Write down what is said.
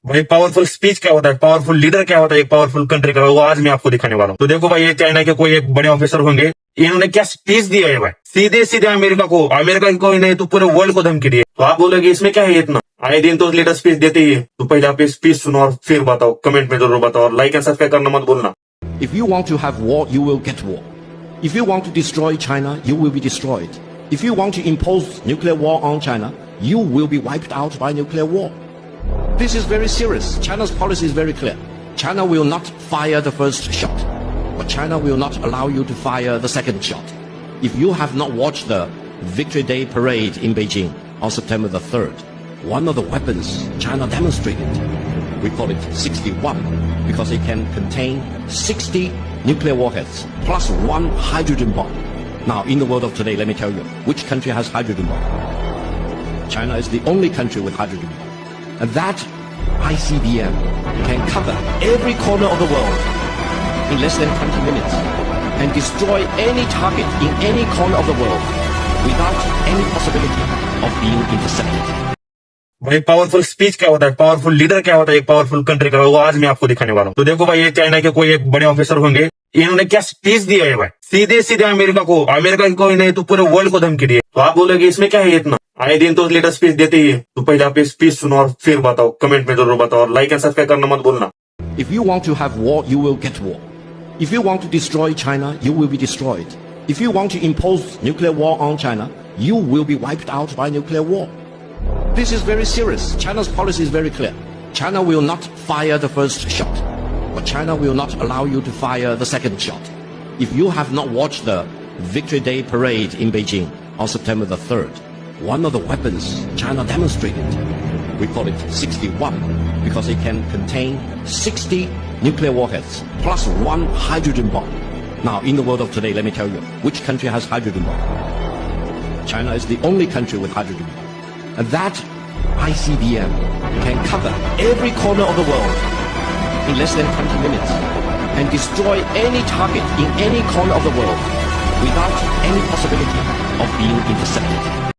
भाई powerful speech क्या होता है, पावरफुल लीडर क्या होता है, एक पावरफुल कंट्री का, वो आज मैं आपको दिखाने वाला हूँ। तो देखो भाई, ये चाइना के कोई एक बड़े ऑफिसर होंगे, इन्होंने क्या स्पीच दिया है भाई, सीधे सीधे अमेरिका को ही नहीं तो पूरे वर्ल्ड को धमकी दी है। तो आप बोलोगे इसमें क्या है इतना, आए दिन तो लीडर स्पीच देते ही है। तो पहले आप स्पीच सुनो और फिर बताओ, कमेंट में जरूर बताओ, और लाइक एंड सब्सक्राइब करना मत भूलना। If you want to have war, you will get war. If you want to destroy China, you will be destroyed. If you want to impose nuclear war on China, you will be wiped out by nuclear war. This is very serious. China's policy is very clear. China will not fire the first shot, but China will not allow you to fire the second shot. If you have not watched the Victory Day parade in Beijing on September the 3rd, one of the weapons China demonstrated, we call it 61, because it can contain 60 nuclear warheads plus one hydrogen bomb. Now, in the world of today, let me tell you, which country has hydrogen bomb? China is the only country with hydrogen bomb. And that ICBM can cover every corner of the world in less than 20 minutes and destroy any target in any corner of the world without any possibility of being intercepted. भाई powerful speech क्या होता है, powerful leader क्या होता है, एक powerful country का, वो आज मैं आपको दिखाने वाला हूँ। तो देखो भाई, ये चाइना के कोई एक बड़े ऑफिसर होंगे, इन्होंने क्या स्पीच दिया है भाई, सीधे सीधे अमेरिका को ही नहीं तो पूरे वर्ल्ड को धमकी दी है। तो आप बोलोगे इसमें क्या है इतना, आए दिन तो लीडर स्पीच देते ही है। तो पहले आप स्पीच सुनो और फिर बताओ, कमेंट में जरूर बताओ, और लाइक एंड सब्सक्राइब करना मत भूलना। If you want to have war, you will get war. If you want to destroy China, you will be destroyed. If you want to impose nuclear war on China, you will be wiped out by nuclear war. This is very serious. China's policy is very clear. China will not fire the first shot, but China will not allow you to fire the second shot. If you have not watched the Victory Day parade in Beijing on September the 3rd, one of the weapons China demonstrated, we call it 61, because it can contain 60 nuclear warheads plus one hydrogen bomb. Now, in the world of today, let me tell you, which country has hydrogen bomb? China is the only country with hydrogen bomb. And that ICBM can cover every corner of the world in less than 20 minutes and destroy any target in any corner of the world without any possibility of being intercepted.